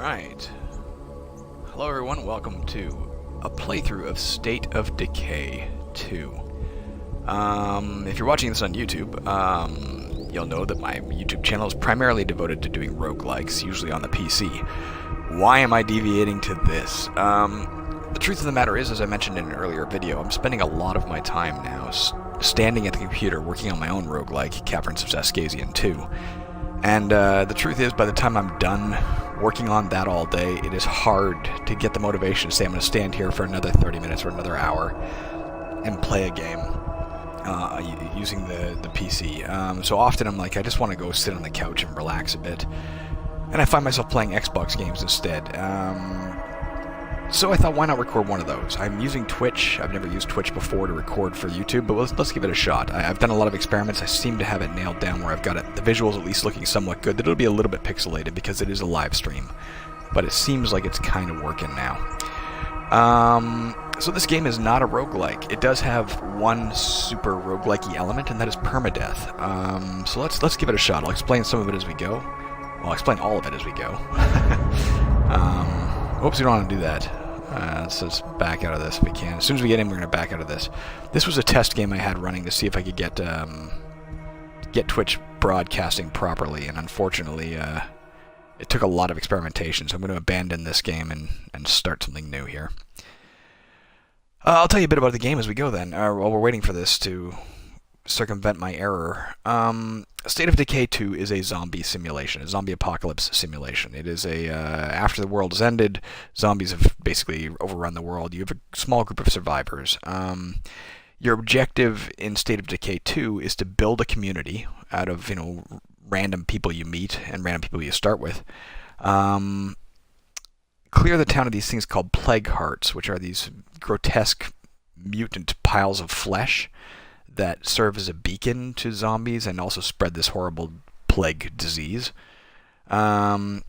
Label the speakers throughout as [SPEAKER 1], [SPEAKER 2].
[SPEAKER 1] Alright. Hello everyone, welcome to a playthrough of State of Decay 2. If you're watching this on YouTube, you'll know that my YouTube channel is primarily devoted to doing roguelikes, usually on the PC. Why am I deviating to this? The truth of the matter is, as I mentioned in an earlier video, I'm spending a lot of my time now standing at the computer working on my own roguelike, Caverns of Saskazian 2. And the truth is, by the time I'm done working on that all day, it is hard to get the motivation to say I'm going to stand here for another 30 minutes or another hour and play a game using the PC. So often I'm like, I just want to go sit on the couch and relax a bit. And I find myself playing Xbox games instead. So I thought, why not record one of those? I'm using Twitch. I've never used Twitch before to record for YouTube, but let's give it a shot. I've done a lot of experiments. I seem to have it nailed down where I've got the visuals at least looking somewhat good. It'll be a little bit pixelated because it is a live stream, but it seems like it's kind of working now. So this game is not a roguelike. It does have one super roguelike-y element, and that is permadeath. So let's give it a shot. I'll explain some of it as we go. Well, I'll explain all of it as we go. Oops, we don't want to do that. Let's just back out of this if we can. As soon as we get in, we're going to back out of this. This was a test game I had running to see if I could get Twitch broadcasting properly, and unfortunately, it took a lot of experimentation, so I'm going to abandon this game and start something new here. I'll tell you a bit about the game as we go then, while we're waiting for this to circumvent my error. State of Decay 2 is a zombie simulation, a zombie apocalypse simulation. It is after the world has ended, zombies have basically overrun the world. You have a small group of survivors. Your objective in State of Decay 2 is to build a community out of, random people you meet and random people you start with. Clear the town of these things called plague hearts, which are these grotesque mutant piles of flesh that serve as a beacon to zombies and also spread this horrible plague disease. And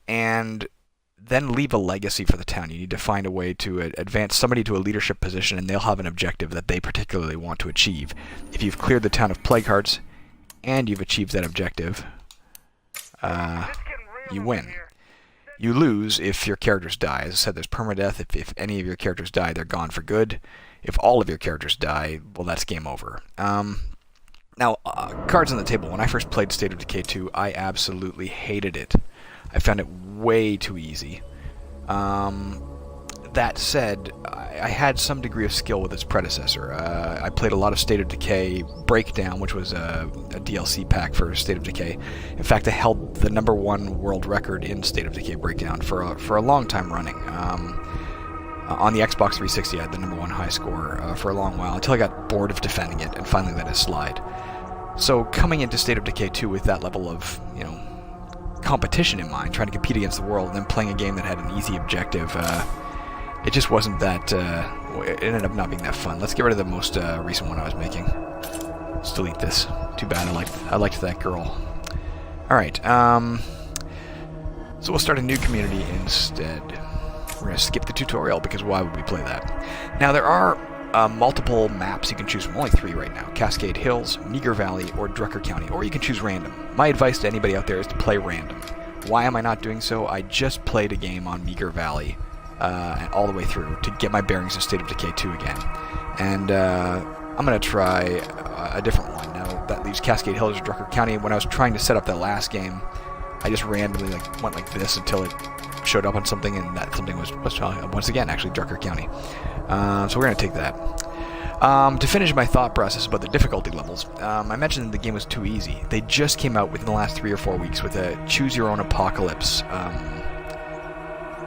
[SPEAKER 1] then leave a legacy for the town. You need to find a way to advance somebody to a leadership position, and they'll have an objective that they particularly want to achieve. If you've cleared the town of plague hearts and you've achieved that objective, you win. You lose if your characters die. As I said, there's permadeath. If any of your characters die, they're gone for good. If all of your characters die, well, that's game over. Now, cards on the table. When I first played State of Decay 2, I absolutely hated it. I found it way too easy. That said, I had some degree of skill with its predecessor. I played a lot of State of Decay Breakdown, which was a DLC pack for State of Decay. In fact, I held the #1 world record in State of Decay Breakdown for a long time running. On the Xbox 360, I had the #1 high score for a long while, until I got bored of defending it and finally let it slide. So coming into State of Decay 2 with that level of, competition in mind, trying to compete against the world, and then playing a game that had an easy objective, it just wasn't that, it ended up not being that fun. Let's get rid of the most recent one I was making. Let's delete this. Too bad, I liked that girl. Alright, so we'll start a new community instead. We're going to skip the tutorial, because why would we play that? Now, there are multiple maps you can choose from, only 3 right now. Cascade Hills, Meager Valley, or Drucker County, or you can choose random. My advice to anybody out there is to play random. Why am I not doing so? I just played a game on Meager Valley all the way through to get my bearings in State of Decay 2 again. And I'm going to try a different one. Now, that leaves Cascade Hills or Drucker County. When I was trying to set up that last game, I just randomly went like this until it showed up on something, and that something was once again actually Drucker County. So we're going to take that. To finish my thought process about the difficulty levels, I mentioned that the game was too easy. They just came out within the last 3 or 4 weeks with a Choose Your Own Apocalypse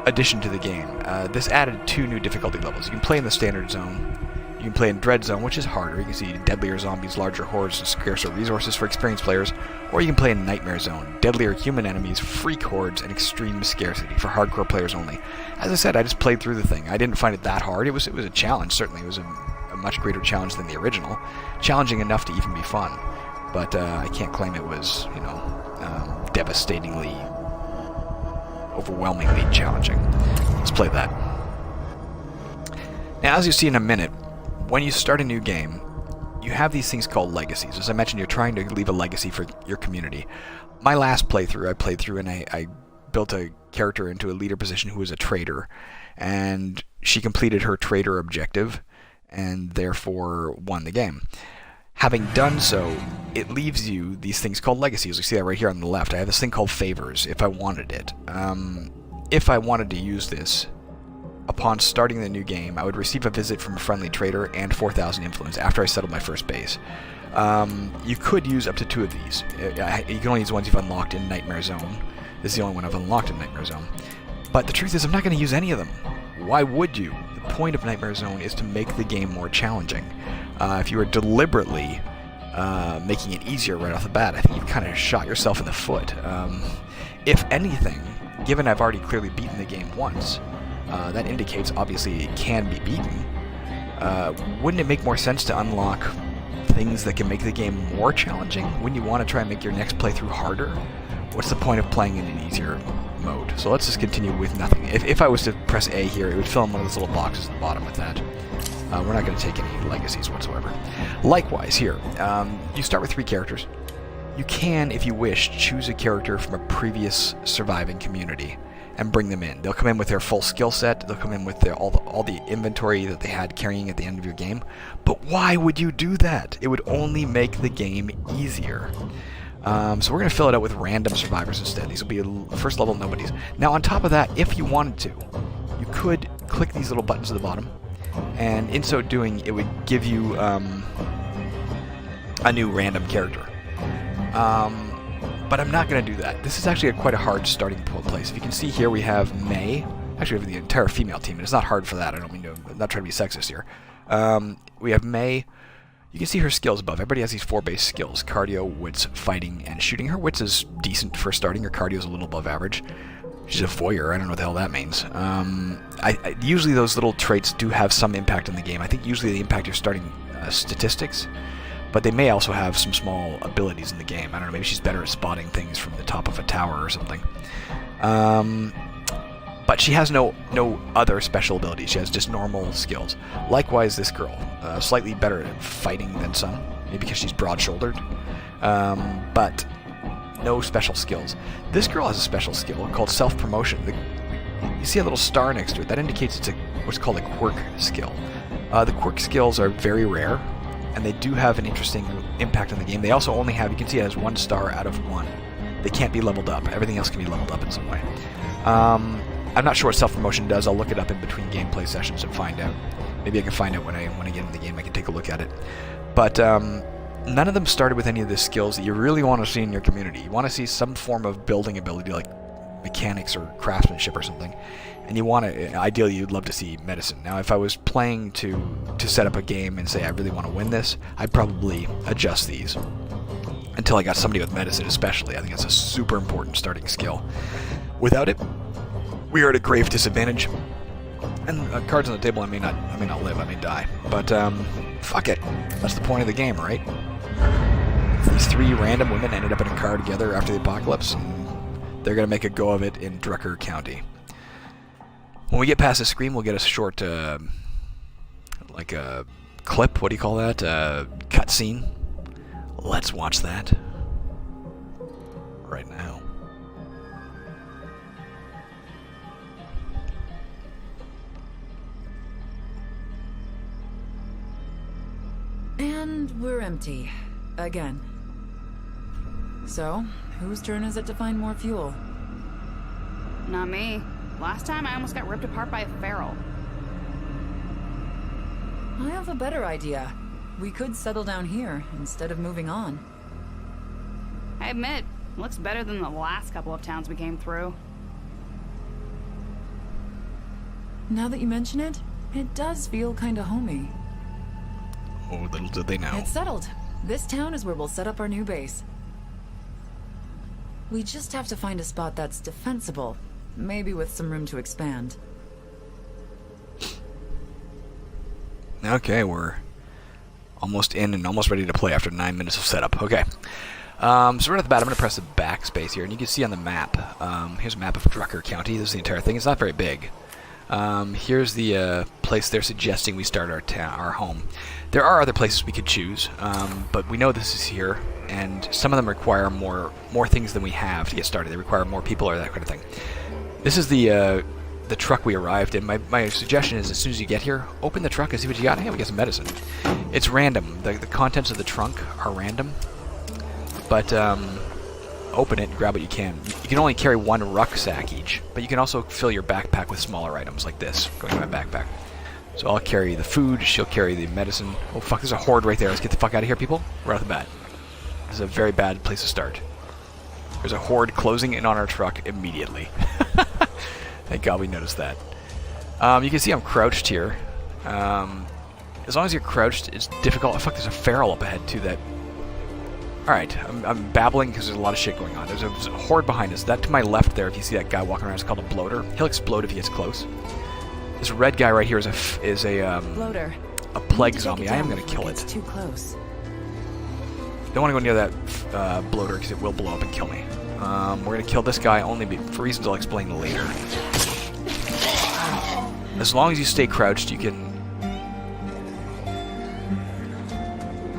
[SPEAKER 1] addition to the game. This added 2 new difficulty levels. You can play in the standard zone. You can play in Dread Zone, which is harder. You can see deadlier zombies, larger hordes, and scarcer resources for experienced players. Or you can play in Nightmare Zone, deadlier human enemies, freak hordes, and extreme scarcity for hardcore players only. As I said, I just played through the thing. I didn't find it that hard. It was a challenge, certainly. It was a much greater challenge than the original. Challenging enough to even be fun. But I can't claim it was, devastatingly, overwhelmingly challenging. Let's play that. Now, as you see in a minute, when you start a new game, you have these things called legacies. As I mentioned, you're trying to leave a legacy for your community. My last playthrough, I played through and I built a character into a leader position who was a traitor, and she completed her traitor objective and therefore won the game. Having done so, it leaves you these things called legacies. You see that right here on the left. I have this thing called favors if I wanted it. If I wanted to use this, upon starting the new game, I would receive a visit from a friendly trader and 4,000 influence after I settled my first base. You could use up to 2 of these. You can only use the ones you've unlocked in Nightmare Zone. This is the only one I've unlocked in Nightmare Zone. But the truth is, I'm not going to use any of them. Why would you? The point of Nightmare Zone is to make the game more challenging. If you were deliberately making it easier right off the bat, I think you've kind of shot yourself in the foot. If anything, given I've already clearly beaten the game once, that indicates obviously it can be beaten. Wouldn't it make more sense to unlock things that can make the game more challenging? Wouldn't you want to try and make your next playthrough harder? What's the point of playing in an easier mode? So let's just continue with nothing. If I was to press A here, it would fill in one of those little boxes at the bottom with that. We're not going to take any legacies whatsoever. Likewise here, you start with 3 characters. You can, if you wish, choose a character from a previous surviving community and bring them in. They'll come in with their full skill set. They'll come in with all the inventory that they had carrying at the end of your game. But why would you do that? It would only make the game easier. So we're going to fill it out with random survivors instead. These will be first level nobodies. Now on top of that, if you wanted to, you could click these little buttons at the bottom, and in so doing, it would give you a new random character. But I'm not going to do that. This is actually quite a hard starting place. If you can see here, we have May. Actually, we have the entire female team, and it's not hard for that. I'm not trying to be sexist here. We have May. You can see her skills above. Everybody has these 4 base skills: cardio, wits, fighting, and shooting. Her wits is decent for starting. Her cardio is a little above average. She's a voyeur. I don't know what the hell that means. Usually those little traits do have some impact on the game. I think usually they impact your starting statistics, but they may also have some small abilities in the game. I don't know, maybe she's better at spotting things from the top of a tower or something. But she has no other special abilities. She has just normal skills. Likewise, this girl, slightly better at fighting than some, maybe because she's broad-shouldered, but no special skills. This girl has a special skill called self-promotion. You see a little star next to it. That indicates it's what's called a quirk skill. The quirk skills are very rare, and they do have an interesting impact on the game. They also only have, you can see it has 1 star out of 1. They can't be leveled up. Everything else can be leveled up in some way. I'm not sure what self-promotion does. I'll look it up in between gameplay sessions and find out. Maybe I can find out when I get into the game. I can take a look at it. But none of them started with any of the skills that you really want to see in your community. You want to see some form of building ability, like mechanics or craftsmanship or something. And you want to, ideally, you'd love to see medicine. Now, if I was playing to set up a game and say I really want to win this, I'd probably adjust these until I got somebody with medicine, especially. I think that's a super important starting skill. Without it, we are at a grave disadvantage. And cards on the table, I may not live, I may die. But fuck it, that's the point of the game, right? These 3 random women ended up in a car together after the apocalypse, and they're gonna make a go of it in Drucker County. When we get past the screen, we'll get a short, like a clip. What do you call that? Cutscene. Let's watch that right now.
[SPEAKER 2] And we're empty. Again. So, whose turn is it to find more fuel?
[SPEAKER 3] Not me. Last time I almost got ripped apart by a feral.
[SPEAKER 2] I have a better idea. We could settle down here instead of moving on.
[SPEAKER 3] I admit, it looks better than the last couple of towns we came through.
[SPEAKER 2] Now that you mention it, it does feel kinda homey.
[SPEAKER 1] Oh, little did they know.
[SPEAKER 2] It's settled. This town is where we'll set up our new base. We just have to find a spot that's defensible, maybe with some room to expand.
[SPEAKER 1] Okay, we're almost in and almost ready to play after 9 minutes of setup. Okay. So right off the bat, I'm going to press the backspace here, and you can see on the map, here's a map of Drucker County. This is the entire thing. It's not very big. Here's the place they're suggesting we start our home. There are other places we could choose, but we know this is here, and some of them require more things than we have to get started. They require more people or that kind of thing. This is the truck we arrived in. My suggestion is, as soon as you get here, open the truck and see what you got. Hey, we got some medicine. It's random. The contents of the trunk are random, but open it and grab what you can. You can only carry one rucksack each, but you can also fill your backpack with smaller items like this, going in my backpack. So I'll carry the food, she'll carry the medicine. Oh fuck, there's a horde right there. Let's get the fuck out of here, people. Right off the bat. This is a very bad place to start. There's a horde closing in on our truck immediately. Thank God we noticed that. You can see I'm crouched here. As long as you're crouched, it's difficult. Oh fuck, there's a feral up ahead too that... Alright, I'm babbling because there's a lot of shit going on. There's a horde behind us. That to my left there, if you see that guy walking around, is called a bloater. He'll explode if he gets close. This red guy right here is a
[SPEAKER 2] Bloater.
[SPEAKER 1] A plague zombie. I am going to kill it.
[SPEAKER 2] It's too close.
[SPEAKER 1] Don't want to go near that bloater because it will blow up and kill me. We're going to kill this guy only for reasons I'll explain later. As long as you stay crouched, you can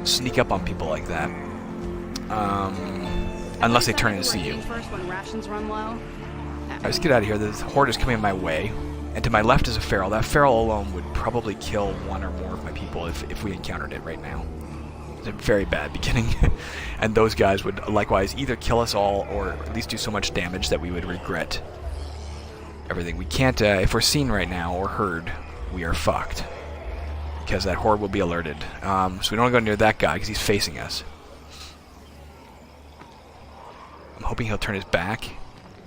[SPEAKER 1] sneak up on people like that. Unless they turn in to see you.
[SPEAKER 3] First when rations run low.
[SPEAKER 1] Alright, let's get out of here. The horde is coming my way. And to my left is a feral. That feral alone would probably kill one or more of my people if we encountered it right now. It's a very bad beginning. And those guys would likewise either kill us all or at least do so much damage that we would regret everything. We can't, if we're seen right now or heard, we are fucked. Because that horde will be alerted. So we don't want to go near that guy because he's facing us. I'm hoping he'll turn his back.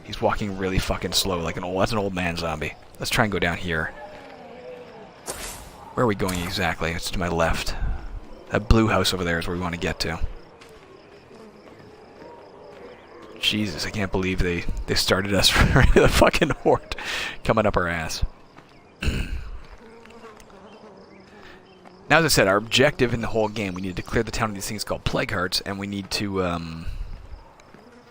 [SPEAKER 1] He's walking really fucking slow, like that's an old man zombie. Let's try and go down here. Where are we going exactly? It's to my left. That blue house over there is where we want to get to. Jesus, I can't believe they started us for the fucking horde coming up our ass. Now, as I said, our objective in the whole game, we need to clear the town of these things called plague hearts, and we need to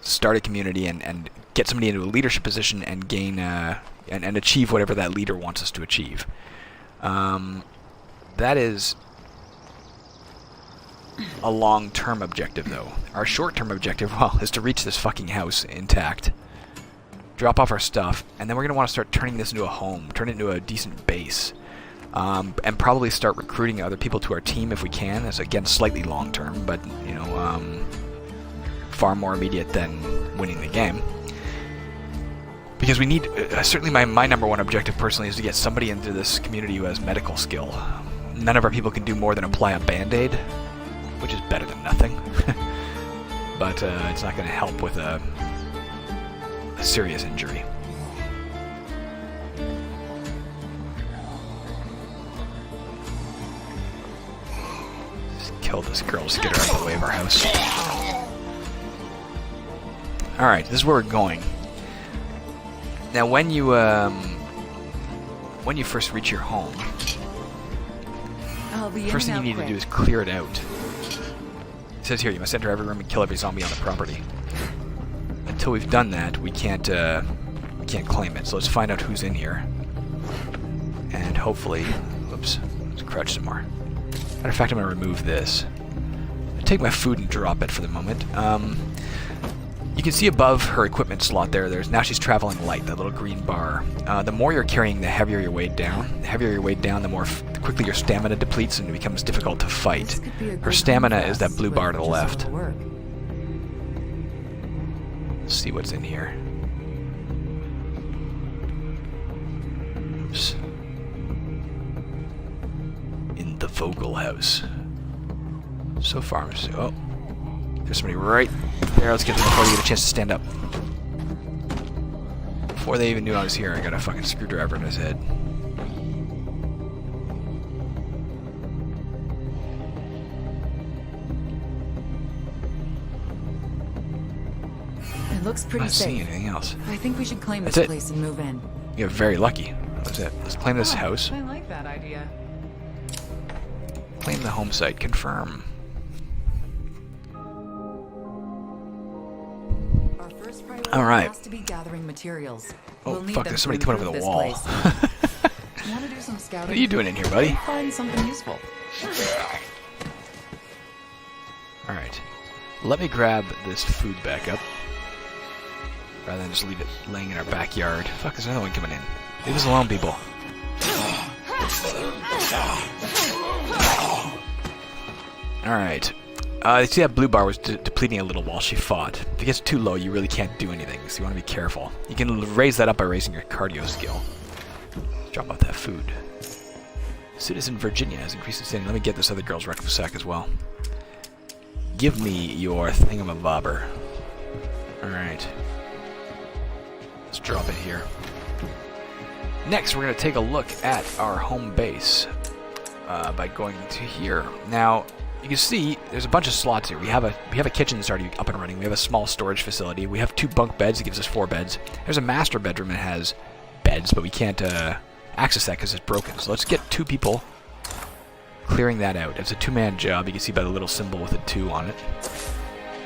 [SPEAKER 1] start a community and get somebody into a leadership position and gain and achieve whatever that leader wants us to achieve. That is a long-term objective, though. Our short-term objective, well, is to reach this fucking house intact, drop off our stuff, and then we're going to want to start turning this into a home, turn it into a decent base, and probably start recruiting other people to our team if we can. That's, again, slightly long-term, but, you know, far more immediate than winning the game. Because we need, certainly my number one objective personally is to get somebody into this community who has medical skill. None of our people can do more than apply a band-aid, which is better than nothing. But it's not going to help with a serious injury. Just kill this girl, just get her out of the way of our house. Alright, this is where we're going. Now, when you first reach your home, first thing you need to do is clear it out. It says here, you must enter every room and kill every zombie on the property. Until we've done that, we can't claim it. So let's find out who's in here, and hopefully, whoops, let's crouch some more. Matter of fact, I'm gonna remove this. I'll take my food and drop it for the moment. You can see above her equipment slot there's now she's traveling light, that little green bar. The more you're carrying, the heavier you're weighed down. The heavier you're weighed down, the more quickly your stamina depletes and it becomes difficult to fight. Her stamina is that blue bar to the left. Let's see what's in here. Oops. In the Vogel house. So far, oh. There's somebody right there. Let's get them before they get a chance to stand up. Before they even knew I was here, I got a fucking screwdriver in his head.
[SPEAKER 2] It looks pretty safe.
[SPEAKER 1] I'm not seeing anything else.
[SPEAKER 2] I think we should claim this
[SPEAKER 1] That's it.
[SPEAKER 2] place and move in.
[SPEAKER 1] You're very lucky. That's it. Let's claim this house.
[SPEAKER 2] I like that idea.
[SPEAKER 1] Claim the home site. Confirm.
[SPEAKER 2] Our first priority
[SPEAKER 1] All right.
[SPEAKER 2] has to be gathering materials.
[SPEAKER 1] Oh
[SPEAKER 2] We'll need
[SPEAKER 1] fuck!
[SPEAKER 2] them
[SPEAKER 1] There's
[SPEAKER 2] to
[SPEAKER 1] somebody coming over
[SPEAKER 2] improve
[SPEAKER 1] the
[SPEAKER 2] this
[SPEAKER 1] wall.
[SPEAKER 2] place. Want to do some scouting?
[SPEAKER 1] What are you doing in here, buddy?
[SPEAKER 2] Find something useful.
[SPEAKER 1] Alright. Let me grab this food back up. Rather than just leave it laying in our backyard. Fuck, there's another one coming in. Leave us alone, people. Alright. You see that blue bar was depleting a little while she fought. If it gets too low, you really can't do anything, so you want to be careful. You can raise that up by raising your cardio skill. Let's drop off that food. Citizen Virginia has increased in standing. Let me get this other girl's rucksack as well. Give me your thingamabobber. Alright. Let's drop it here. Next, we're going to take a look at our home base by going to here. Now, you can see there's a bunch of slots here. We have a kitchen that's already up and running. We have a small storage facility. We have 2 bunk beds. It gives us 4 beds. There's a master bedroom that has beds, but we can't access that because it's broken. So let's get 2 people clearing that out. It's a 2-man job. You can see by the little symbol with a 2 on it.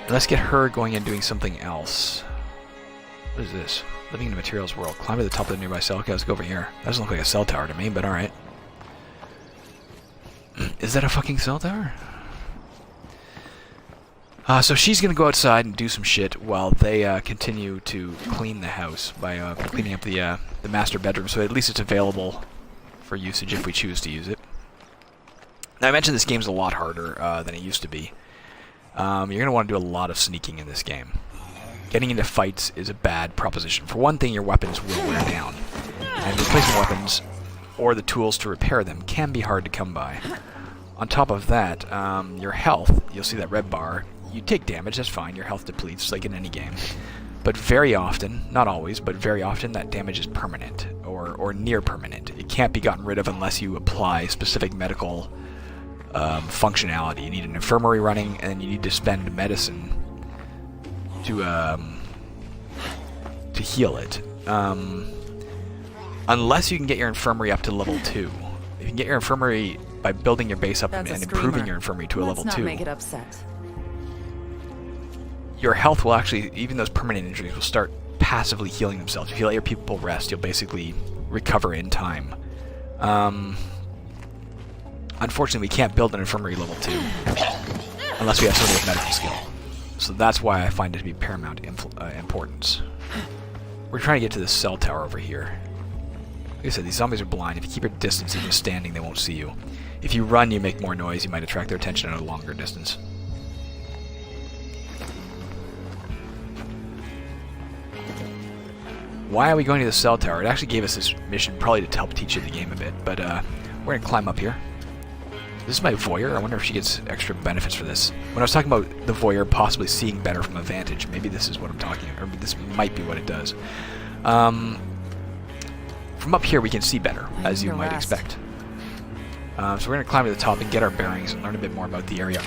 [SPEAKER 1] And let's get her going and doing something else. What is this? Living in the materials world. Climb to the top of the nearby cell. Okay, let's go over here. That doesn't look like a cell tower to me, but alright. Is that a fucking cell tower? So she's going to go outside and do some shit while they continue to clean the house by cleaning up the master bedroom, so at least it's available for usage if we choose to use it. Now, I mentioned this game's a lot harder than it used to be. You're going to want to do a lot of sneaking in this game. Getting into fights is a bad proposition. For one thing, your weapons will wear down, and replacing weapons or the tools to repair them can be hard to come by. On top of that, your health, you'll see that red bar, you take damage, that's fine, your health depletes like in any game. But very often, not always, but very often that damage is permanent, or near permanent. It can't be gotten rid of unless you apply specific medical functionality. You need an infirmary running, and you need to spend medicine to heal it. Unless you can get your infirmary up to level 2. You can get your infirmary by building your base up and improving your infirmary to a level 2.
[SPEAKER 2] Let's not make it upset.
[SPEAKER 1] Your health will actually, even those permanent injuries, will start passively healing themselves. If you let your people rest, you'll basically recover in time. Unfortunately, we can't build an infirmary level 2 unless we have somebody with medical skill. So that's why I find it to be paramount importance. We're trying to get to this cell tower over here. Like I said, these zombies are blind. If you keep your distance, even standing, they won't see you. If you run, you make more noise. You might attract their attention at a longer distance. Why are we going to the cell tower? It actually gave us this mission probably to help teach you the game a bit, but we're going to climb up here. This is my voyeur. I wonder if she gets extra benefits for this. When I was talking about the voyeur possibly seeing better from a vantage, maybe this is what I'm talking about, or this might be what it does. From up here we can see better, as you might expect. So we're going to climb to the top and get our bearings and learn a bit more about the area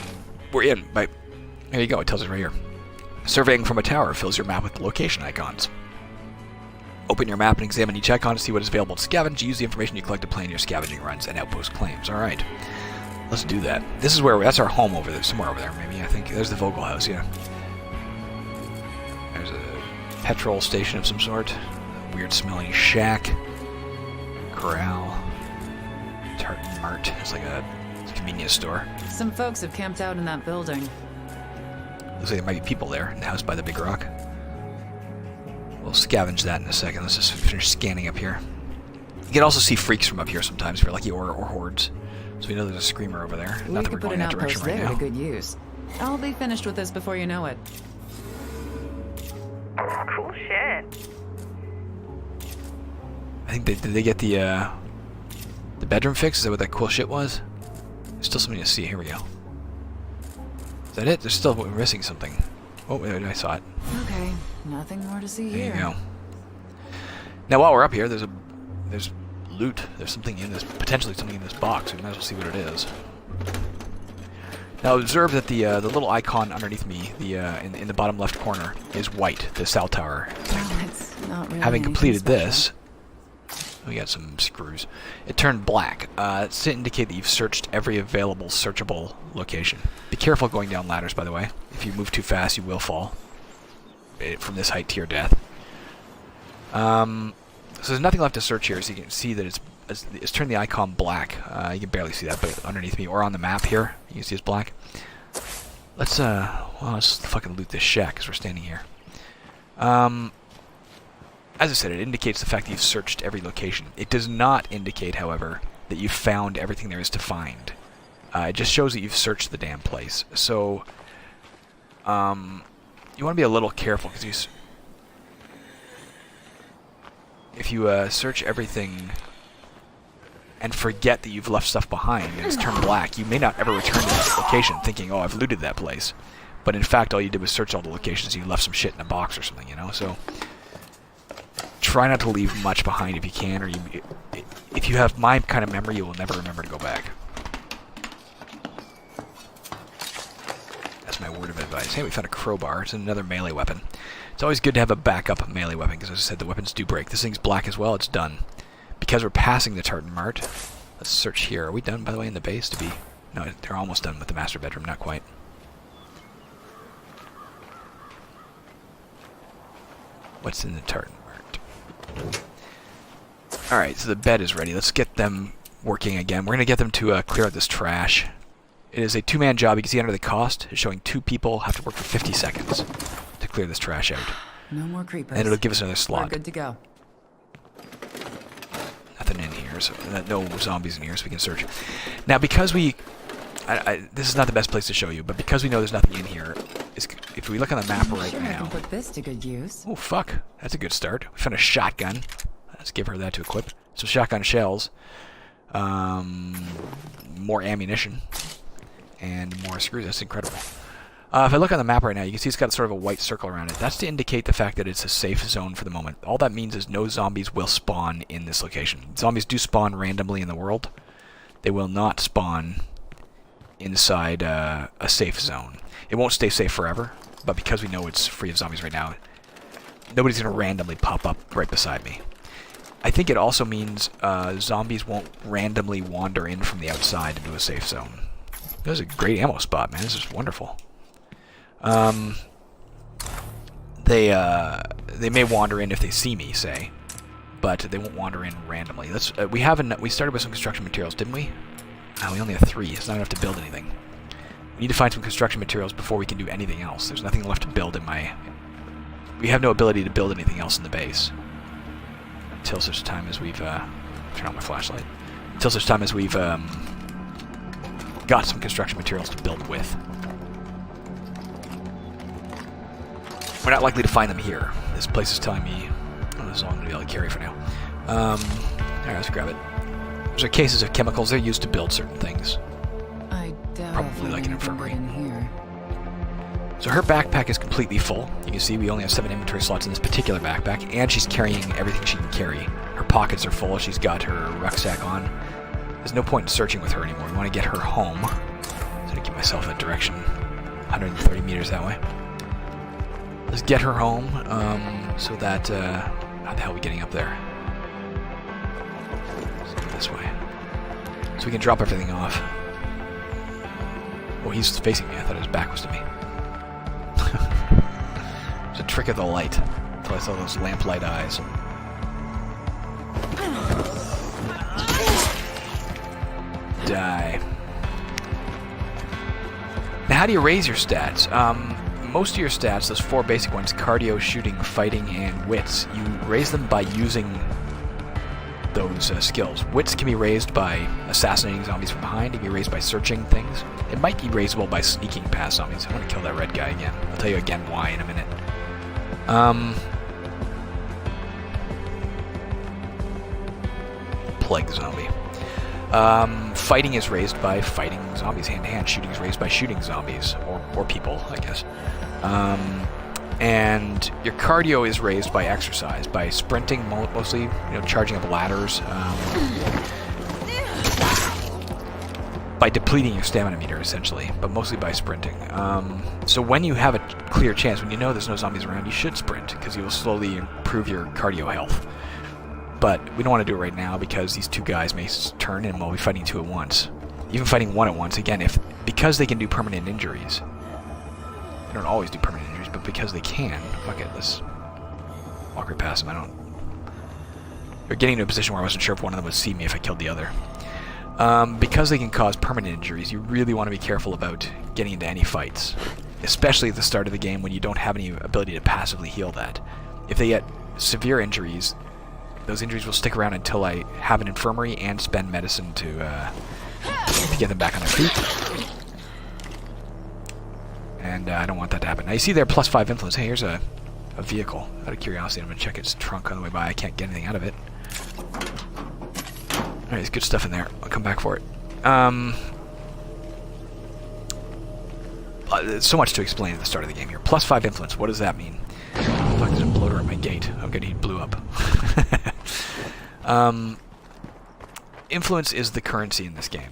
[SPEAKER 1] we're in. But there you go, it tells us right here. Surveying from a tower fills your map with location icons. Open your map and examine each icon to see what is available to scavenge. Use the information you collect to plan your scavenging runs and outpost claims. Alright, let's do that. This is where that's our home over there, somewhere over there maybe, I think. There's the Vogel house, yeah. There's a petrol station of some sort. Weird smelling shack. Corral. Tartan Mart. It's like a convenience store.
[SPEAKER 2] Some folks have camped out in that building.
[SPEAKER 1] Looks like there might be people there in the house by the big rock. We'll scavenge that in a second. Let's just finish scanning up here. You can also see freaks from up here sometimes if you're lucky, or hordes. So we know there's a screamer over there. Not that we're going that direction right now.
[SPEAKER 2] To good use. I'll be finished with this before you know it.
[SPEAKER 3] Cool shit.
[SPEAKER 1] I think did they get the bedroom fixed? Is that what that cool shit was? There's still something to see. Here we go. Is that it? There's still, we're missing something. Oh, wait, I saw it.
[SPEAKER 2] Okay, nothing more to see here.
[SPEAKER 1] There you go. Now, while we're up here, there's loot. There's something in this, potentially something in this box. We might as well see what it is. Now, observe that the little icon underneath me, in the bottom left corner, is white. The cell tower thing.
[SPEAKER 2] Well, it's not really
[SPEAKER 1] Having completed
[SPEAKER 2] special.
[SPEAKER 1] this, we got some screws. It turned black. It's to indicate that you've searched every available searchable location. Be careful going down ladders, by the way. If you move too fast, you will fall from this height to your death. So there's nothing left to search here, so you can see that it's is turn the icon black. You can barely see that, but underneath me or on the map here, you can see it's black. Let's fucking loot this shack because we're standing here. As I said, it indicates the fact that you've searched every location. It does not indicate, however, that you've found everything there is to find. It just shows that you've searched the damn place. So, you want to be a little careful because if you search everything and forget that you've left stuff behind and it's turned black, you may not ever return to that location thinking, oh, I've looted that place. But in fact, all you did was search all the locations and you left some shit in a box or something, you know? So, try not to leave much behind if you can, or if you have my kind of memory, you will never remember to go back. That's my word of advice. Hey, we found a crowbar. It's another melee weapon. It's always good to have a backup melee weapon, because as I said, the weapons do break. This thing's black as well. It's done. Because we're passing the Tartan Mart, let's search here. Are we done, by the way, in the base to be... No, they're almost done with the master bedroom. Not quite. What's in the Tartan Mart? Alright, so the bed is ready. Let's get them working again. We're going to get them to clear out this trash. It is a two-man job. You can see under the cost, it's showing 2 people have to work for 50 seconds to clear this trash out.
[SPEAKER 2] No more creepers.
[SPEAKER 1] And it'll give us another slot.
[SPEAKER 2] We're good to go.
[SPEAKER 1] Nothing in here, so no zombies in here, so we can search. Now, because we... this is not the best place to show you, but because we know there's nothing in here, if we look on the map right
[SPEAKER 2] I
[SPEAKER 1] now...
[SPEAKER 2] can put this to good use.
[SPEAKER 1] Oh, fuck. That's a good start. We found a shotgun. Let's give her that to equip. Some shotgun shells. More ammunition. And more screws. That's incredible. If I look on the map right now, you can see it's got sort of a white circle around it. That's to indicate the fact that it's a safe zone for the moment. All that means is no zombies will spawn in this location. Zombies do spawn randomly in the world. They will not spawn inside a safe zone. It won't stay safe forever, but because we know it's free of zombies right now, nobody's going to randomly pop up right beside me. I think it also means zombies won't randomly wander in from the outside into a safe zone. That was a great ammo spot, man. This is wonderful. They may wander in if they see me, say, but they won't wander in randomly. Let's we started with some construction materials, didn't we? No, we only have 3. It's not enough to build anything. We need to find some construction materials before we can do anything else. There's nothing left to build in my... We have no ability to build anything else in the base. Until such time as we've... turn on my flashlight. Until such time as we've got some construction materials to build with. We're not likely to find them here. This place is telling me... Oh, this is all I'm going to be able to carry for now. Alright, let's grab it. Those are cases of chemicals. They're used to build certain things.
[SPEAKER 2] I doubt
[SPEAKER 1] Probably like an infirmary.
[SPEAKER 2] in here.
[SPEAKER 1] So her backpack is completely full. You can see we only have 7 inventory slots in this particular backpack, and she's carrying everything she can carry. Her pockets are full. She's got her rucksack on. There's no point in searching with her anymore. We want to get her home. So to give myself a direction, 130 meters that way. Let's get her home, so that... how the hell are we getting up there? Let's go this way. So we can drop everything off. Oh, he's facing me. I thought his back was to me. It's a trick of the light. Until I saw those lamplight eyes. Die. Now, how do you raise your stats? Most of your stats, those 4 basic ones, cardio, shooting, fighting, and wits, you raise them by using those skills. Wits can be raised by assassinating zombies from behind. It can be raised by searching things. It might be raisable by sneaking past zombies. I want to kill that red guy again. I'll tell you again why in a minute. Plague zombie. Fighting is raised by fighting zombies hand-to-hand. Shooting is raised by shooting zombies, or people, I guess. And your cardio is raised by exercise, by sprinting mostly, charging up ladders, by depleting your stamina meter, essentially, but mostly by sprinting. So when you have a clear chance, when you know there's no zombies around, you should sprint, because you will slowly improve your cardio health. But we don't want to do it right now, because these 2 guys may turn and we'll be fighting 2 at once. Even fighting 1 at once, again, because they can do permanent injuries. They don't always do permanent injuries, but because they can, fuck it, let's walk right past them. Or getting into a position where I wasn't sure if one of them would see me if I killed the other. Because they can cause permanent injuries, you really want to be careful about getting into any fights. Especially at the start of the game when you don't have any ability to passively heal that. If they get severe injuries, those injuries will stick around until I have an infirmary and spend medicine to get them back on their feet. And I don't want that to happen. Now you see there +5 influence. Hey, here's a vehicle. Out of curiosity, I'm going to check its trunk on the way by. I can't get anything out of it. Alright, there's good stuff in there. I'll come back for it. There's so much to explain at the start of the game here. +5 influence. What does that mean? Oh, fuck, there's a bloater at my gate. Oh, good, he blew up. Influence is the currency in this game.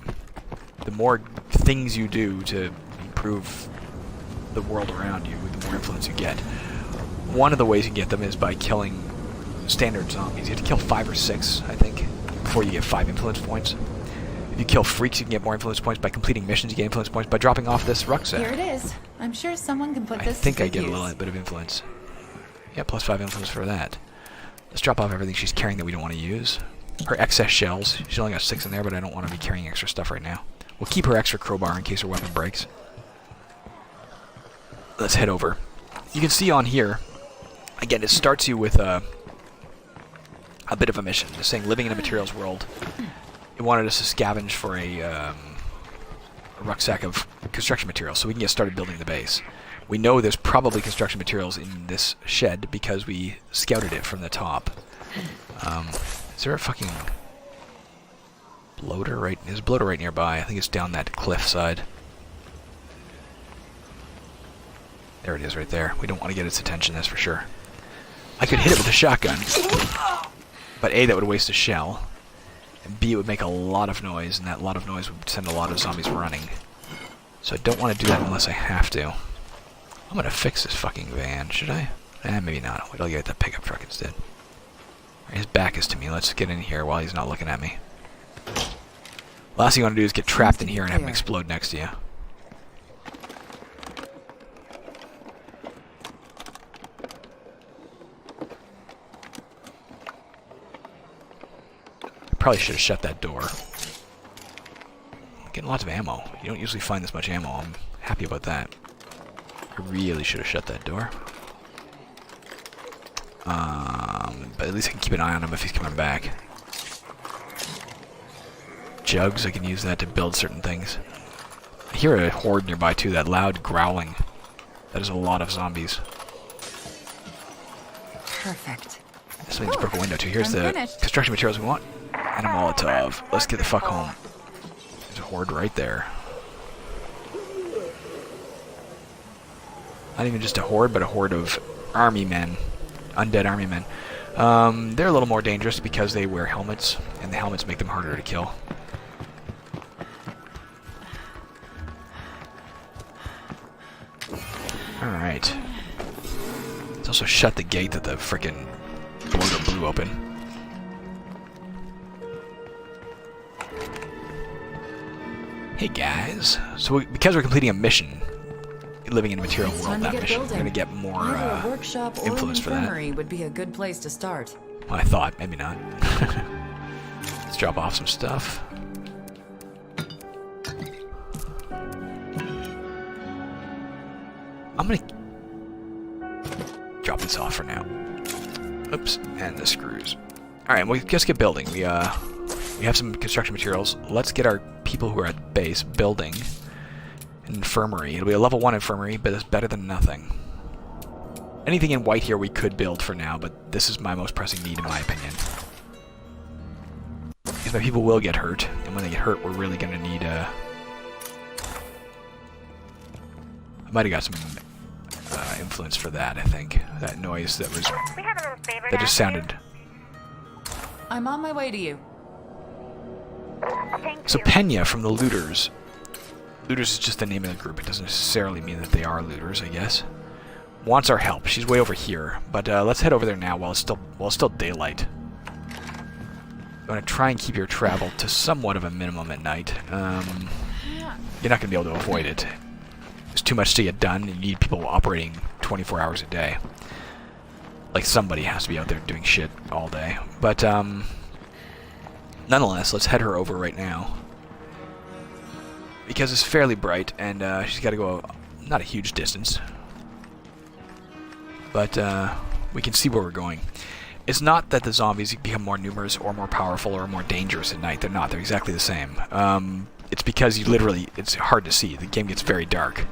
[SPEAKER 1] The more things you do to improve the world around you, the more influence you get. One of the ways you get them is by killing standard zombies. You have to kill 5 or 6, I think, before you get 5 influence points. If you kill freaks, you can get more influence points. By completing missions, you get influence points. By dropping off this rucksack,
[SPEAKER 2] Here it is. I'm sure someone can put this
[SPEAKER 1] I think
[SPEAKER 2] to
[SPEAKER 1] I get
[SPEAKER 2] use.
[SPEAKER 1] a little bit of influence. Yeah, +5 influence for that. Let's drop off everything she's carrying that we don't want to use. Her excess shells. She's only got 6 in there, but I don't want to be carrying extra stuff right now. We'll keep her extra crowbar in case her weapon breaks. Let's head over. You can see on here, again, it starts you with a bit of a mission. It's saying living in a materials world. It wanted us to scavenge for a rucksack of construction materials so we can get started building the base. We know there's probably construction materials in this shed because we scouted it from the top. Is there a fucking bloater right? There's a bloater right nearby. I think it's down that cliff side. There it is right there. We don't want to get its attention, that's for sure. I could hit it with a shotgun, but A, that would waste a shell, and B, it would make a lot of noise, and that lot of noise would send a lot of zombies running. So I don't want to do that unless I have to. I'm going to fix this fucking van, should I? Maybe not. Wait till I get that pickup truck instead. His back is to me. Let's get in here while he's not looking at me. Last thing you want to do is get trapped in here and have him explode next to you. Probably should have shut that door. I'm getting lots of ammo. You don't usually find this much ammo. I'm happy about that. I really should have shut that door. But at least I can keep an eye on him if he's coming back. Jugs, I can use that to build certain things. I hear a horde nearby too, that loud growling. That is a lot of zombies.
[SPEAKER 2] Perfect.
[SPEAKER 1] Something just broke a window too. Here's
[SPEAKER 2] I'm
[SPEAKER 1] the
[SPEAKER 2] finished.
[SPEAKER 1] construction materials we want. And a Molotov. Let's get the fuck home. There's a horde right there. Not even just a horde, but a horde of army men. Undead army men. They're a little more dangerous because they wear helmets, and the helmets make them harder to kill. Alright. Let's also shut the gate that the frickin' bloater blew open. Hey guys, so because we're completing a mission, living in a material world, that mission, we're gonna get more
[SPEAKER 2] Either a workshop or
[SPEAKER 1] influence
[SPEAKER 2] an
[SPEAKER 1] for that.
[SPEAKER 2] infirmary would be a good place to start.
[SPEAKER 1] Well, I thought, maybe not. Let's drop off some stuff. I'm gonna drop this off for now. Oops, and the screws. Alright, well, let's get building. We have some construction materials. Let's get our people who are at base building an infirmary. It'll be a level 1 infirmary, but it's better than nothing. Anything in white here we could build for now, but this is my most pressing need in my opinion. Because my people will get hurt, and when they get hurt, we're really going to need I might have got some influence for that, I think. That noise that was... that just sounded...
[SPEAKER 2] I'm on my way to you.
[SPEAKER 1] So Pena from the Looters. Looters is just the name of the group. It doesn't necessarily mean that they are looters, I guess. Wants our help. She's way over here. But let's head over there now while it's still daylight. I'm going to try and keep your travel to somewhat of a minimum at night. You're not going to be able to avoid it. There's too much to get done. You need people operating 24 hours a day. Like, somebody has to be out there doing shit all day. But, nonetheless, let's head her over right now. Because it's fairly bright, and she's got to go not a huge distance. But we can see where we're going. It's not that the zombies become more numerous or more powerful or more dangerous at night. They're not. They're exactly the same. It's because it's hard to see. The game gets very dark.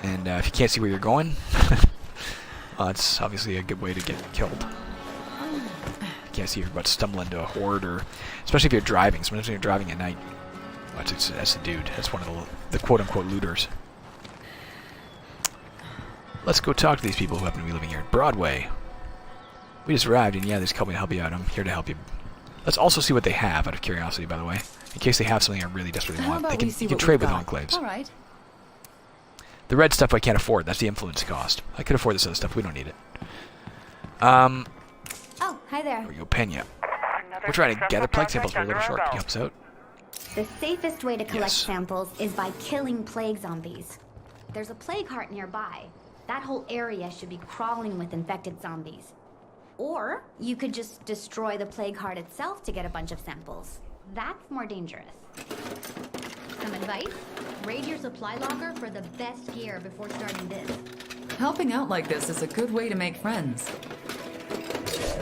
[SPEAKER 1] And if you can't see where you're going, it's obviously a good way to get killed. You can't see if you're about to stumble into a horde, or especially if you're driving. Sometimes when you're driving at night, that's a dude. That's one of the quote-unquote looters. Let's go talk to these people who happen to be living here at Broadway. We just arrived, and yeah, they just called me to help you out. I'm here to help you. Let's also see what they have, out of curiosity, by the way. In case they have something I really desperately want. You can trade with enclaves.
[SPEAKER 2] All right.
[SPEAKER 1] The red stuff I can't afford. That's the influence cost. I could afford this other stuff. We don't need it.
[SPEAKER 4] Oh, hi there.
[SPEAKER 1] There we go, Pena. We're trying to gather plague samples for a little short. Can you help us out?
[SPEAKER 4] The safest way to collect
[SPEAKER 1] Yes.
[SPEAKER 4] samples is by killing plague zombies. There's a plague heart nearby. That whole area should be crawling with infected zombies. Or you could just destroy the plague heart itself to get a bunch of samples. That's more dangerous. Some advice? Raid your supply locker for the best gear before starting this.
[SPEAKER 2] Helping out like this is a good way to make friends.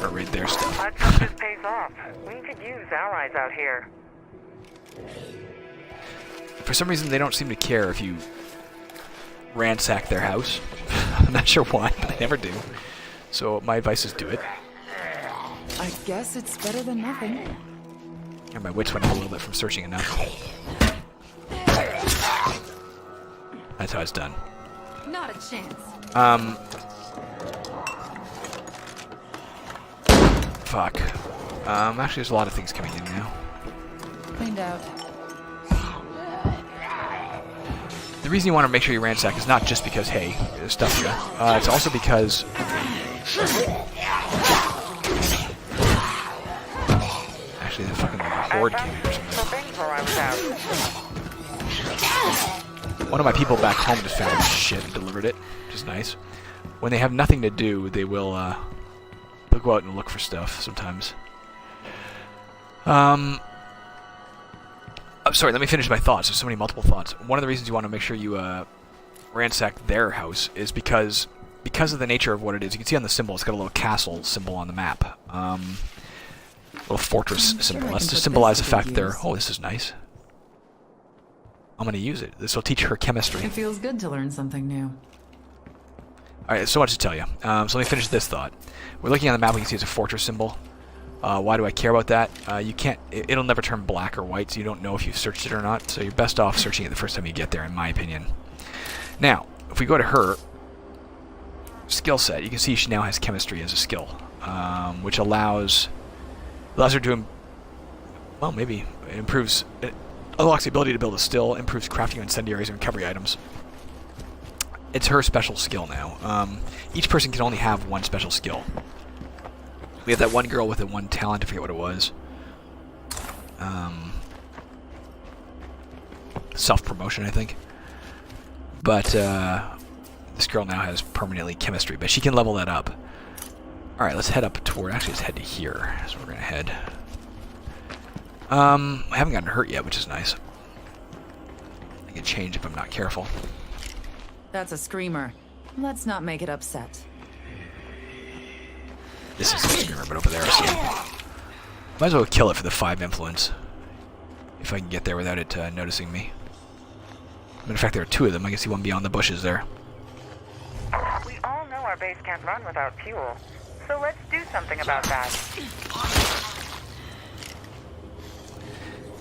[SPEAKER 1] Or raid their stuff.
[SPEAKER 5] Let's hope this pays off. We could use allies out here.
[SPEAKER 1] For some reason, they don't seem to care if you ransack their house. I'm not sure why, but they never do. So my advice is do it.
[SPEAKER 2] I guess it's better than nothing.
[SPEAKER 1] And my wits went up a little bit from searching enough. That's how it's done.
[SPEAKER 4] Not a chance.
[SPEAKER 1] Fuck. Actually, there's a lot of things coming in now.
[SPEAKER 2] Cleaned out.
[SPEAKER 1] The reason you want to make sure you ransack is not just because, hey, there's stuff here. It's also because... Actually, the fucking horde came in or something. One of my people back home just found shit and delivered it, which is nice. When they have nothing to do, they will, they'll go out and look for stuff sometimes. I'm sorry, let me finish my thoughts. There's so many multiple thoughts. One of the reasons you want to make sure you ransack their house is because of the nature of what it is. You can see on the symbol, it's got a little castle symbol on the map. Little fortress symbol. That's to symbolize the fact that they're... Oh, this is nice. I'm going to use it. This will teach her chemistry.
[SPEAKER 2] It feels good to learn something new.
[SPEAKER 1] Alright, so much to tell you. So let me finish this thought. We're looking on the map, we can see it's a fortress symbol. Why do I care about that? You can't... It'll never turn black or white, so you don't know if you've searched it or not. So you're best off searching it the first time you get there, in my opinion. Now, if we go to her skill set, you can see she now has chemistry as a skill, which allows her to... Well, maybe it improves... It unlocks the ability to build a still, improves crafting of incendiaries and recovery items. It's her special skill now. Each person can only have one special skill. We have that one girl with the one talent, I forget what it was. Self-promotion, I think. But this girl now has permanently chemistry, but she can level that up. Alright, let's head up toward... Actually, let's head to here. So we're going to head. I haven't gotten hurt yet, which is nice. I can change if I'm not careful.
[SPEAKER 2] That's a screamer. Let's not make it upset.
[SPEAKER 1] This is a screamer, but over there, so... Might as well kill it for the 5 influence. If I can get there without it noticing me. Matter of fact, there are 2 of them. I can see one beyond the bushes there.
[SPEAKER 5] We all know our base can't run without fuel, so let's do something about that.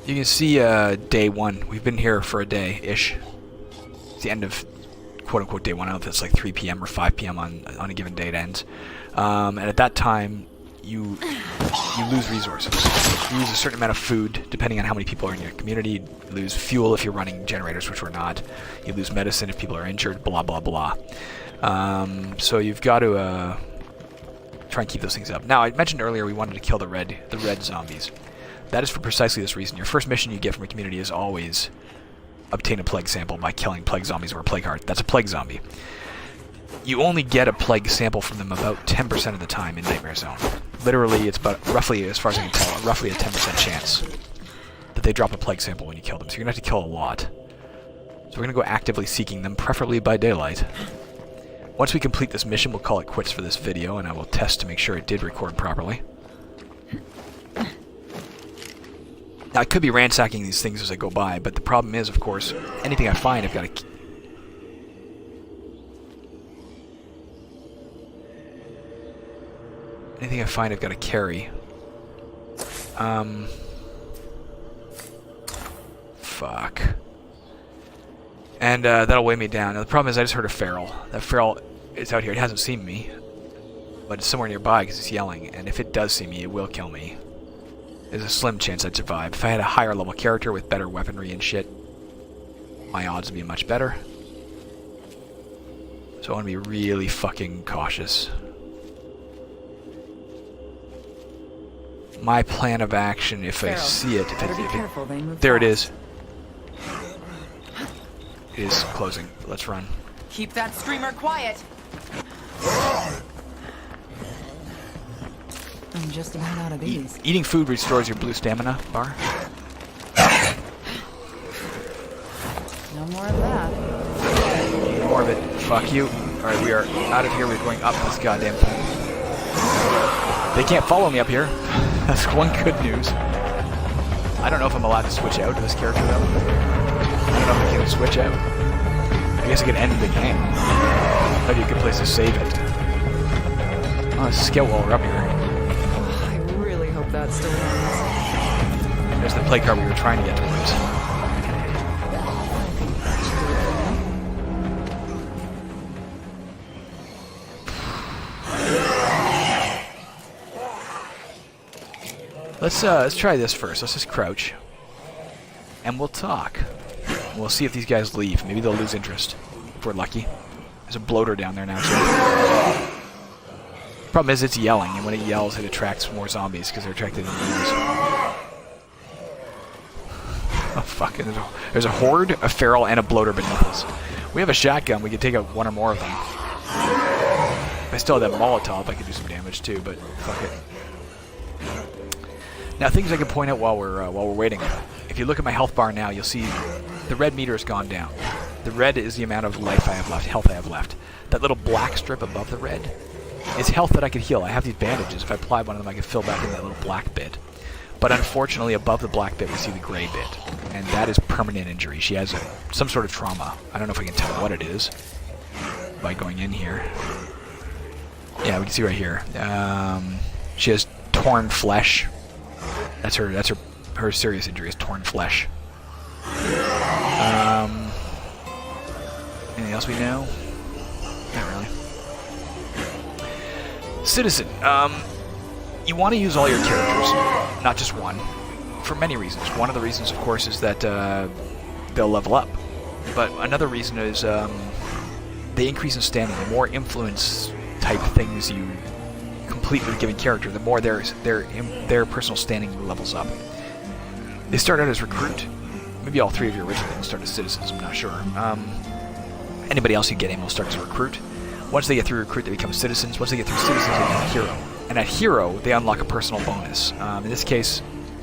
[SPEAKER 1] You can see day 1. We've been here for a day-ish. It's the end of quote-unquote day 1. I don't know if it's like 3 p.m. or 5 p.m. on a given day it ends. And at that time, you lose resources. You lose a certain amount of food, depending on how many people are in your community. You lose fuel if you're running generators, which we're not. You lose medicine if people are injured, blah, blah, blah. So you've got to try and keep those things up. Now, I mentioned earlier we wanted to kill the red zombies. That is for precisely this reason. Your first mission you get from a community is always obtain a plague sample by killing plague zombies or a plague heart. That's a plague zombie. you only get a plague sample from them about 10% of the time in Nightmare Zone. Literally, it's about roughly, as far as I can tell, roughly a 10% chance that they drop a plague sample when you kill them. So you're going to have to kill a lot. So we're going to go actively seeking them, preferably by daylight. Once we complete this mission, we'll call it quits for this video, and I will test to make sure it did record properly. Now, I could be ransacking these things as I go by, but the problem is, of course, anything I find, I've got to... Anything I find, I've got to carry. Fuck. And that'll weigh me down. Now, the problem is I just heard a feral. That feral is out here. It hasn't seen me, but it's somewhere nearby because it's yelling. And if it does see me, it will kill me. There's a slim chance I'd survive. If I had a higher level character with better weaponry and shit, my odds would be much better. So I want to be really fucking cautious. My plan of action, if I see it, there it is. It is closing. Let's run.
[SPEAKER 2] Keep that streamer quiet. I'm just about out of these.
[SPEAKER 1] Eating food restores your blue stamina bar.
[SPEAKER 2] No more of that.
[SPEAKER 1] More of it. Fuck you. Alright, we are out of here. We're going up this goddamn thing. They can't follow me up here. That's one good news. I don't know if I'm allowed to switch out to this character though. I don't know if I can switch out. I guess I could end the game. That'd be a good place to save it. Oh, there's a scout while we're up here.
[SPEAKER 2] I really hope that still runs.
[SPEAKER 1] There's the play card we were trying to get towards. Let's try this first. Let's just crouch. And we'll talk. We'll see if these guys leave. Maybe they'll lose interest. If we're lucky. There's a bloater down there now, too. Problem is, it's yelling, and when it yells, it attracts more zombies, because they're attracted to the noise. Oh, fuck. There's a horde, a feral, and a bloater beneath us. We have a shotgun. We could take out one or more of them. If I still had that Molotov, I could do some damage, too, but fuck it. Now, things I can point out while we're waiting. If you look at my health bar now, you'll see the red meter has gone down. The red is the amount of life I have left, health I have left. That little black strip above the red is health that I could heal. I have these bandages. If I applied one of them, I could fill back in that little black bit. But unfortunately, above the black bit, we see the gray bit. And that is permanent injury. She has some sort of trauma. I don't know if I can tell what it is by going in here. Yeah, we can see right here. She has torn flesh. That's her serious injury is torn flesh. Anything else we know? Not really. Citizen. You want to use all your characters, not just one, for many reasons. One of the reasons, of course, is that they'll level up. But another reason is they increase in standing. The more influence type things you complete with a given character, the more their personal standing levels up. They start out as recruit. Maybe all three of your original ones start as citizens, I'm not sure. Anybody else you get in will start as a recruit. Once they get through recruit, they become citizens. Once they get through citizens, they become a hero. And at hero, they unlock a personal bonus. In this case,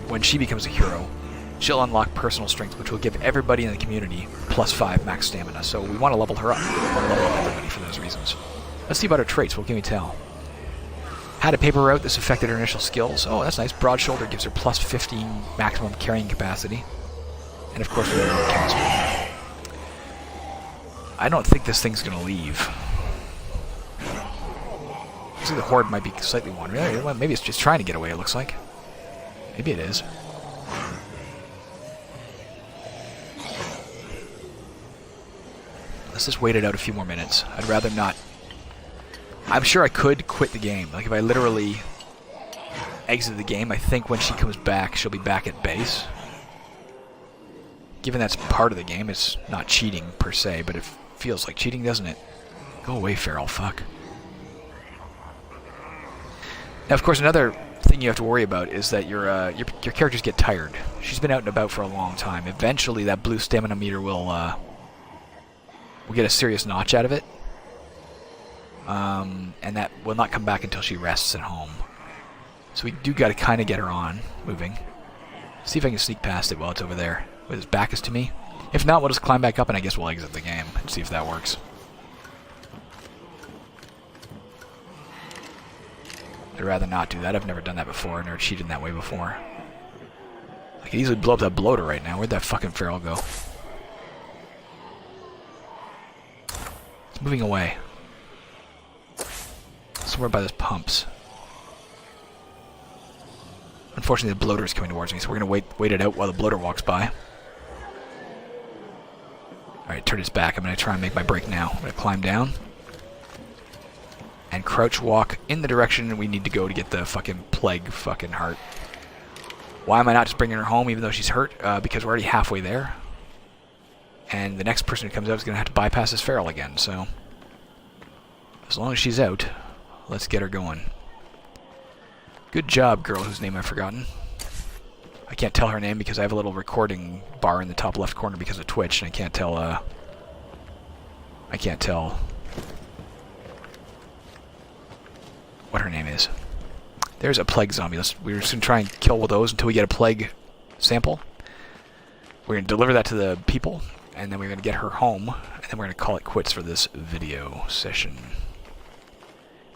[SPEAKER 1] when she becomes a hero, she'll unlock personal strength, which will give everybody in the community +5 max stamina. So we want to level her up. We want to level up everybody for those reasons. Let's see about her traits. What can we tell? Had a paper route. This affected her initial skills. Oh, that's nice. Broad shoulder gives her +15 maximum carrying capacity. And of course, we have chemistry. I don't think this thing's going to leave. See, the horde might be slightly wandering. Maybe it's just trying to get away, it looks like. Maybe it is. Let's just wait it out a few more minutes. I'd rather not. I'm sure I could quit the game. Like, if I literally exit the game, I think when she comes back, she'll be back at base. Given that's part of the game, it's not cheating per se, but it feels like cheating, doesn't it? Go away, feral fuck. Now, of course, another thing you have to worry about is that your characters get tired. She's been out and about for a long time. Eventually, that blue stamina meter will get a serious notch out of it. and that will not come back until she rests at home. So we do got to kind of get her on, moving. See if I can sneak past it while it's over there. With his back is to me. If not, we'll just climb back up and I guess we'll exit the game and see if that works. I'd rather not do that. I've never done that before. I've never cheated in that way before. I could easily blow up that bloater right now. Where'd that fucking feral go? It's moving away. Somewhere by those pumps. Unfortunately, the bloater is coming towards me, so we're going to wait it out while the bloater walks by. Alright, turn its back. I'm going to try and make my break now. I'm going to climb down. And crouch walk in the direction we need to go to get the fucking plague fucking heart. Why am I not just bringing her home even though she's hurt? Because we're already halfway there. And the next person who comes out is going to have to bypass this feral again, so... As long as she's out, let's get her going. Good job, girl whose name I've forgotten. I can't tell her name because I have a little recording bar in the top left corner because of Twitch, and I can't tell what her name is. There's a plague zombie. We're just going to try and kill those until we get a plague sample. We're going to deliver that to the people, and then we're going to get her home, and then we're going to call it quits for this video session.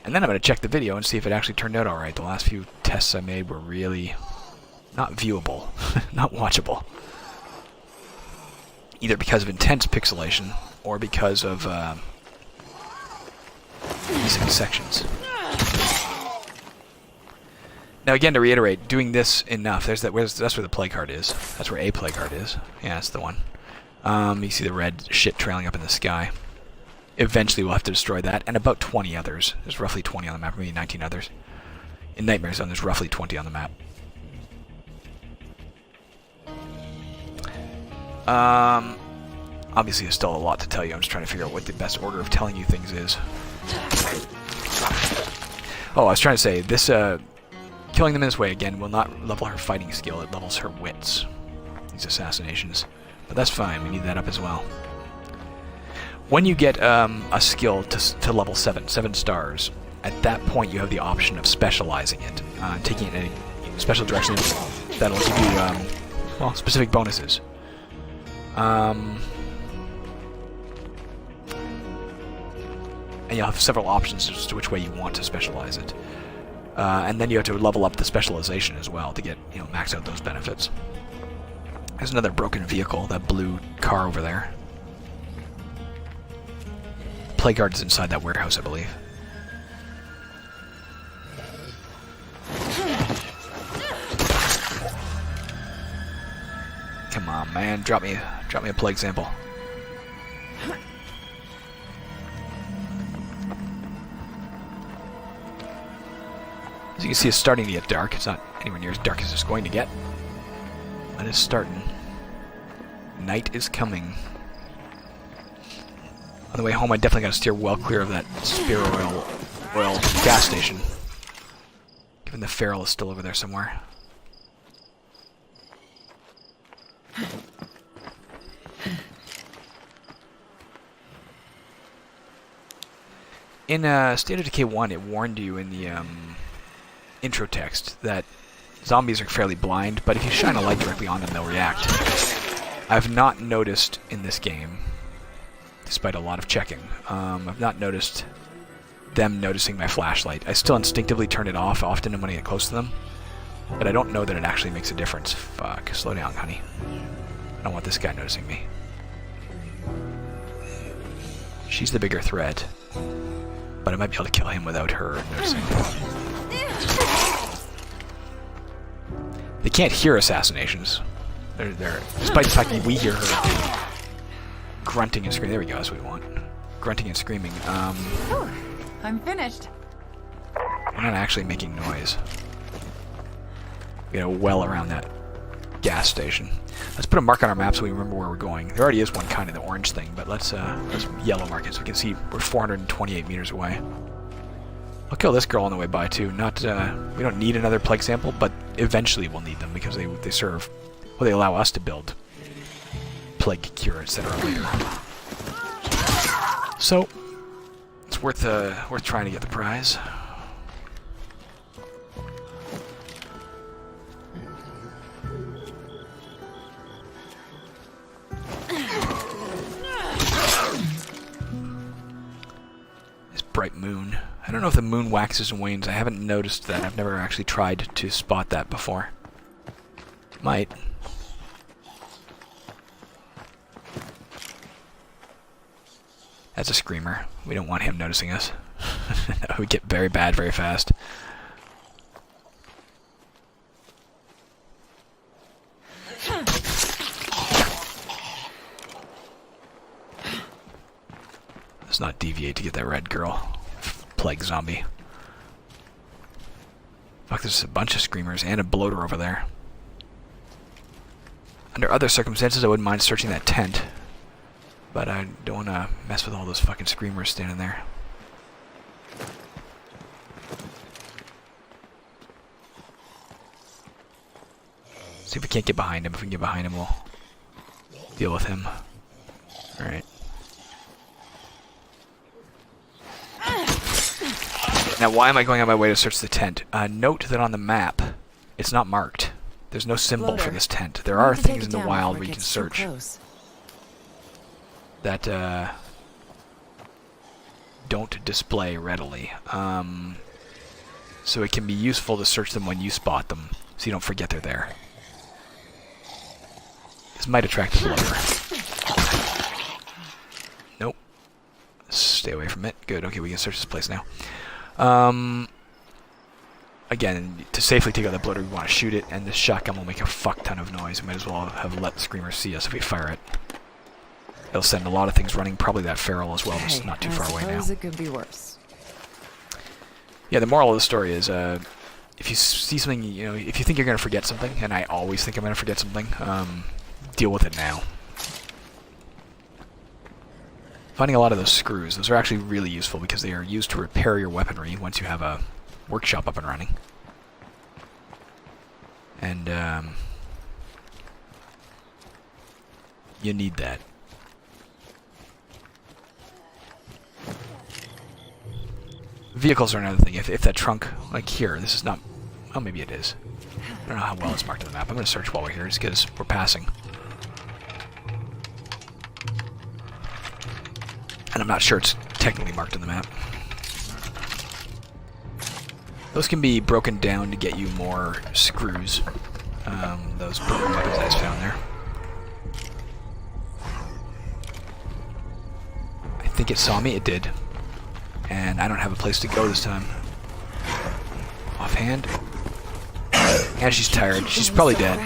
[SPEAKER 1] And then I'm going to check the video and see if it actually turned out alright. The last few tests I made were really not viewable, not watchable. Either because of intense pixelation, or because of missing sections. Now again, to reiterate, doing this enough, that's where the plague heart is. That's where a plague heart is. Yeah, that's the one. You see the red shit trailing up in the sky. Eventually we'll have to destroy that, and about 20 others. There's roughly 20 on the map, maybe 19 others. In Nightmare Zone, there's roughly 20 on the map. Obviously there's still a lot to tell you. I'm just trying to figure out what the best order of telling you things is. Oh, I was trying to say, this, killing them in this way, again, will not level her fighting skill. It levels her wits. These assassinations. But that's fine. We need that up as well. When you get a skill to level 7 stars, at that point you have the option of specializing it, taking it in a special direction that'll give you, well, specific bonuses. And you'll have several options as to which way you want to specialize it. And then you have to level up the specialization as well to get, max out those benefits. There's another broken vehicle, that blue car over there. Plague Guard is inside that warehouse, I believe. Come on, man, drop me a plague sample. As you can see, it's starting to get dark. It's not anywhere near as dark as it's going to get. But it's starting. Night is coming. On the way home, I definitely got to steer well clear of that Spear oil gas station. Given the feral is still over there somewhere. In State of Decay 1, it warned you in the intro text that zombies are fairly blind, but if you shine a light directly on them, they'll react. I've not noticed in this game, despite a lot of checking, I've not noticed them noticing my flashlight. I still instinctively turn it off often when I get close to them, but I don't know that it actually makes a difference. Fuck, slow down, honey. I don't want this guy noticing me. She's the bigger threat, but I might be able to kill him without her noticing. They can't hear assassinations. They're despite the fact that we hear her grunting and screaming. There we go, that's what we want. Grunting and screaming.
[SPEAKER 2] I'm finished.
[SPEAKER 1] We're not actually making noise. We gotta well around that gas station. Let's put a mark on our map so we remember where we're going. There already is one kind of the orange thing, but let's yellow mark it so we can see we're 428 meters away. I'll kill this girl on the way by too. Not we don't need another plague sample, but eventually we'll need them because they serve, well, they allow us to build plague cure, etc. later. So let's it's worth trying to get the prize. This bright moon. I don't know if the moon waxes and wanes. I haven't noticed that. I've never actually tried to spot that before. Might. That's a screamer. We don't want him noticing us. That would get very bad very fast. Let's not deviate to get that red girl. Plague zombie. Fuck, there's a bunch of screamers and a bloater over there. Under other circumstances, I wouldn't mind searching that tent. But I don't want to mess with all those fucking screamers standing there. See if we can't get behind him. If we can get behind him, we'll deal with him. Alright. Now, why am I going on my way to search the tent? Note that on the map, it's not marked. There's no symbol for this tent. There are things in the wild we can search that don't display readily. So it can be useful to search them when you spot them, so you don't forget they're there. This might attract the bloater. Nope. Stay away from it. Good. Okay, we can search this place now. Again, to safely take out the bloater, we want to shoot it, and the shotgun will make a fuck ton of noise. We might as well have let the screamer see us if we fire it. It'll send a lot of things running, probably that feral as well, just not too far away now.
[SPEAKER 2] It could be worse.
[SPEAKER 1] Yeah, the moral of the story is, if you see something, you know, if you think you're going to forget something, and I always think I'm going to forget something, deal with it now. Finding a lot of those screws, those are actually really useful because they are used to repair your weaponry once you have a workshop up and running. And, you need that. Vehicles are another thing. If that trunk, like here, this is not... Oh, maybe it is. I don't know how well it's marked on the map. I'm going to search while we're here, just because we're passing. And I'm not sure it's technically marked on the map. Those can be broken down to get you more screws. Those broken weapons I just found there. I think it saw me. It did. And I don't have a place to go this time. Offhand. And she's tired. She's probably dead.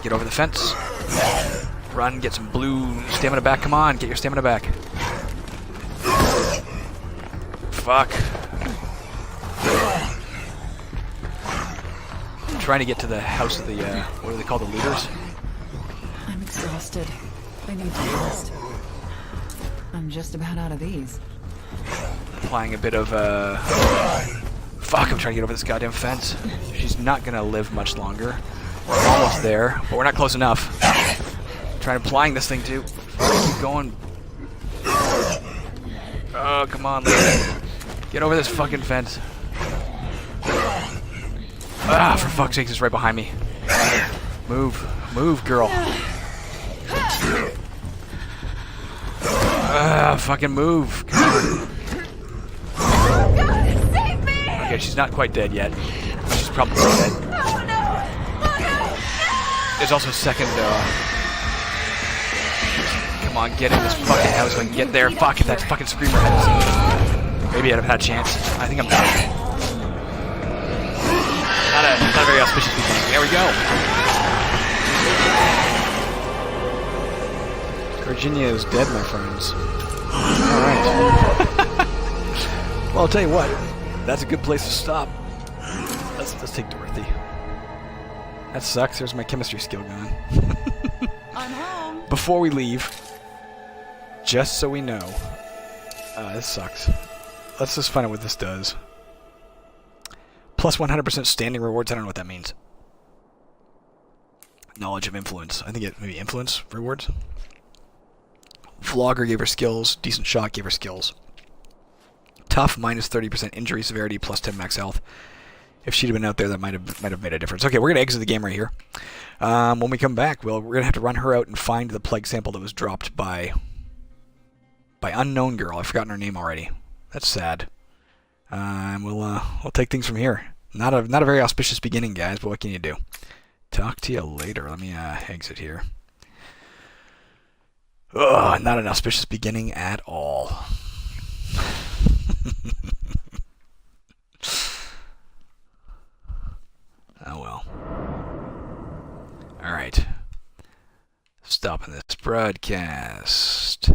[SPEAKER 1] Get over the fence. Run, get some blue stamina back. Come on, get your stamina back. Fuck. I'm trying to get to the house of the, what do they call the looters?
[SPEAKER 2] I'm exhausted. I need to rest. I'm just about out of these.
[SPEAKER 1] Applying a bit of, fuck, I'm trying to get over this goddamn fence. She's not gonna live much longer. We're almost there, but we're not close enough. Trying applying this thing too. Keep going. Oh, come on, lady. Get over this fucking fence. Ah, for fuck's sake, it's right behind me. Move. Move, girl. Ah, fucking move. Come on. Okay, she's not quite dead yet. She's probably dead. There's also a second, come on, get in this fucking house so I can get there. Fuck, if that fucking screamer hadn't seen me. Maybe I'd have had a chance. I think I'm dead. Not a very auspicious beginning. There we go. Virginia is dead, my friends. Alright. Well, I'll tell you what. That's a good place to stop. Let's take Dorothy. That sucks. There's my chemistry skill gone.
[SPEAKER 3] I'm home.
[SPEAKER 1] Before we leave, just so we know, this sucks. Let's just find out what this does. Plus 100% standing rewards. I don't know what that means. Knowledge of influence. I think it maybe influence rewards. Flogger gave her skills. Decent shot gave her skills. Tough minus 30% injury severity plus 10 max health. If she'd have been out there, that might have made a difference. Okay, we're gonna exit the game right here. When we come back, well, we're gonna have to run her out and find the plague sample that was dropped by unknown girl. I've forgotten her name already. That's sad. And we'll take things from here. Not a very auspicious beginning, guys. But what can you do? Talk to you later. Let me exit here. Ugh, not an auspicious beginning at all. Oh well. Alright. Stopping this broadcast.